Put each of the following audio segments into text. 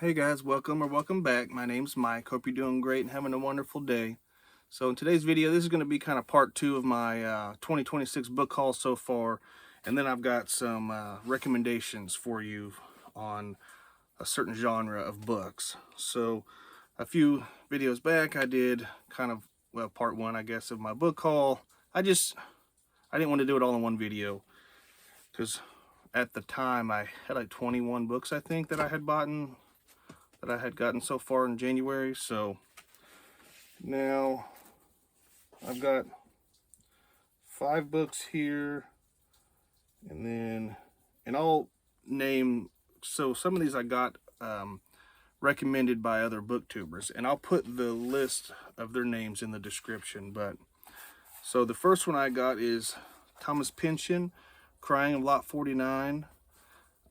Hey guys, welcome back. My name's Mike. Hope you're doing great and having a wonderful day. So in today's video, this is going to be kind of part two of my 2026 book haul so far. And then I've got some recommendations for you on a certain genre of books. So a few videos back, I did kind of, well, part one, I guess, of my book haul. I didn't want to do it all in one video because at the time I had like 21 books, I think, that I had gotten so far in January. So now I've got 5 books here, and I'll name, so some of these I got recommended by other booktubers, and I'll put the list of their names in the description. But so the first one I got is Thomas Pynchon, Crying of Lot 49.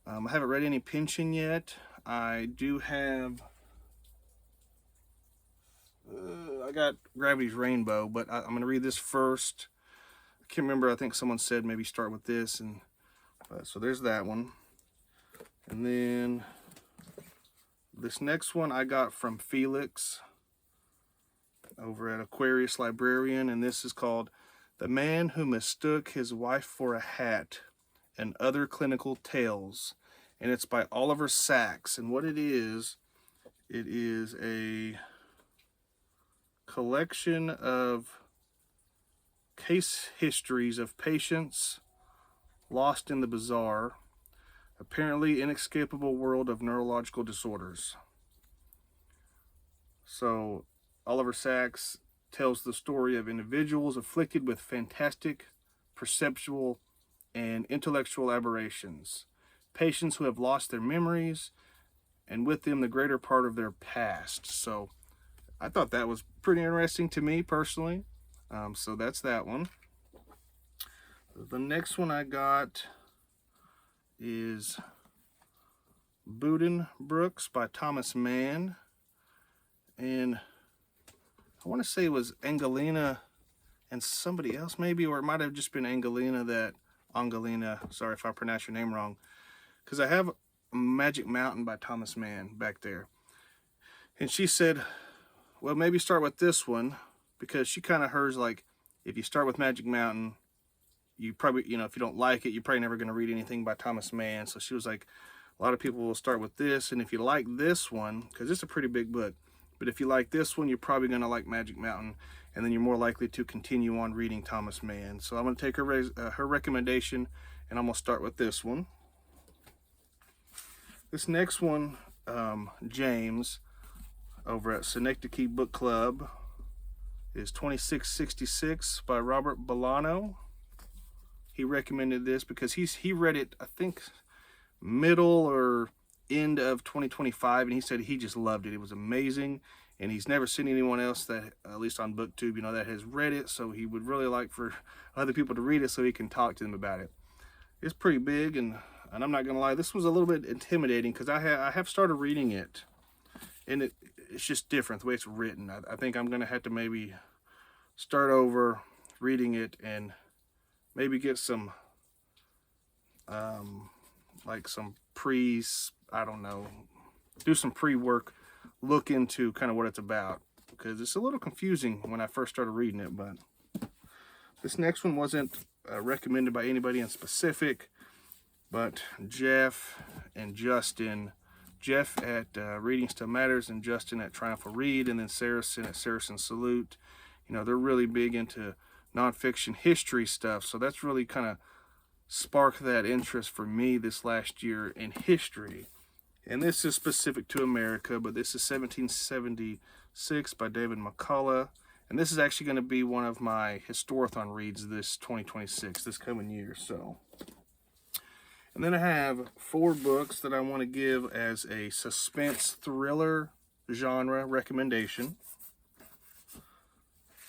I haven't read any Pynchon yet. I do have, I got Gravity's Rainbow, but I'm going to read this first. I can't remember, I think someone said maybe start with this, and so there's that one. And then this next one I got from Felix over at Aquarius Librarian, and this is called The Man Who Mistook His Wife for a Hat and Other Clinical Tales. And it's by Oliver Sacks. And what it is a collection of case histories of patients lost in the bizarre, apparently inescapable world of neurological disorders. So Oliver Sacks tells the story of individuals afflicted with fantastic perceptual and intellectual aberrations, patients who have lost their memories, and with them the greater part of their past. So I thought that was pretty interesting to me personally. So that's that one. The next one I got is Brooks by Thomas Mann. And I want to say it was Angelina and somebody else maybe, or it might have just been Angelina, sorry if I pronounced your name wrong. Because I have Magic Mountain by Thomas Mann back there. And she said, well, maybe start with this one, because she kind of hears like, if you start with Magic Mountain, you probably, if you don't like it, you're probably never going to read anything by Thomas Mann. So she was like, a lot of people will start with this. And if you like this one, because it's a pretty big book, but if you like this one, you're probably going to like Magic Mountain. And then you're more likely to continue on reading Thomas Mann. So I'm going to take her recommendation, and I'm going to start with this one. This next one, James, over at Synecdoche Book Club, is 2666 by Robert Bolano. He recommended this because he read it, I think, middle or end of 2025, and he said he just loved it. It was amazing, and he's never seen anyone else that, at least on BookTube, that has read it, so he would really like for other people to read it so he can talk to them about it. It's pretty big, and I'm not gonna lie, this was a little bit intimidating because I have started reading it, and it's just different the way it's written. I think I'm gonna have to maybe start over reading it and maybe get some like some I don't know, do some pre-work, look into kind of what it's about, because it's a little confusing when I first started reading it. But this next one wasn't recommended by anybody in specific, but Jeff and Justin. Jeff at Reading Still Matters, and Justin at Triumphal Read, and then Saracen at Saracen Salute. They're really big into nonfiction history stuff, so that's really kind of sparked that interest for me this last year in history. And this is specific to America, but this is 1776 by David McCullough. And this is actually going to be one of my Historathon reads this 2026, this coming year. So, and then I have 4 books that I want to give as a suspense thriller genre recommendation.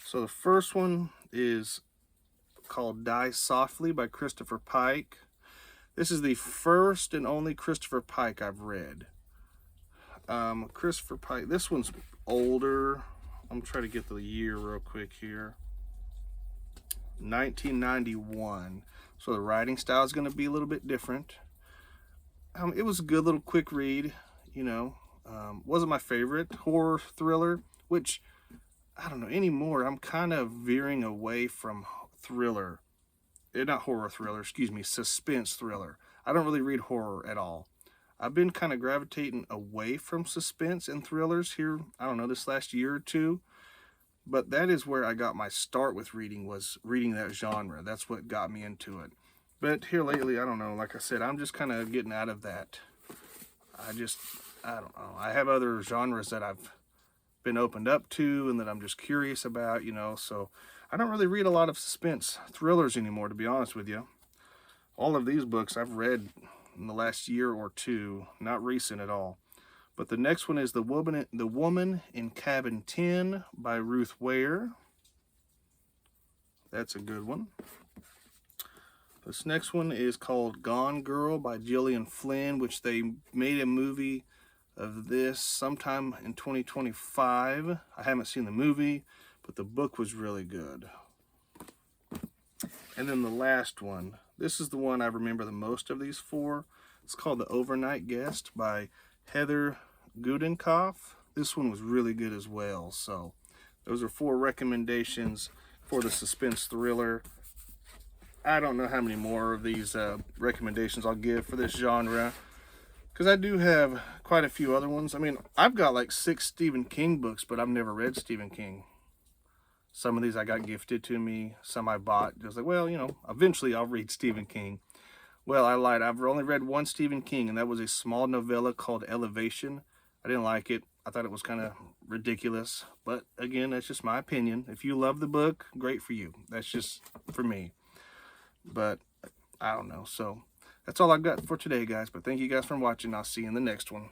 So the first one is called Die Softly by Christopher Pike. This is the first and only Christopher Pike I've read. Christopher Pike, this one's older. I'm trying to get the year real quick here. 1991. So the writing style is going to be a little bit different. It was a good little quick read, Wasn't my favorite horror thriller, which I don't know anymore. I'm kind of veering away from thriller. Not horror thriller, excuse me, suspense thriller. I don't really read horror at all. I've been kind of gravitating away from suspense and thrillers here, I don't know, this last year or two. But that is where I got my start with reading, was reading that genre. That's what got me into it. But here lately, I don't know, like I said, I'm just kind of getting out of that. I don't know. I have other genres that I've been opened up to and that I'm just curious about, you know, so I don't really read a lot of suspense thrillers anymore, to be honest with you. All of these books I've read in the last year or two, not recent at all. But the next one is The Woman in Cabin 10 by Ruth Ware. That's a good one. This next one is called Gone Girl by Gillian Flynn, which they made a movie of this sometime in 2025. I haven't seen the movie, but the book was really good. And then the last one. This is the one I remember the most of these four. It's called The Overnight Guest by Heather Gudenkoff. This one was really good as well. So those are 4 recommendations for the suspense thriller. I don't know how many more of these recommendations I'll give for this genre, because I do have quite a few other ones. I mean, I've got like 6 Stephen King books, but I've never read Stephen King. Some of these I got gifted to me, some I bought. Just like, well, you know, eventually I'll read Stephen King. Well, I lied. I've only read one Stephen King, and that was a small novella called Elevation. I didn't like it. I thought it was kind of ridiculous. But again, that's just my opinion. If you love the book, great for you. That's just for me. But I don't know. So that's all I've got for today, guys. But thank you guys for watching. I'll see you in the next one.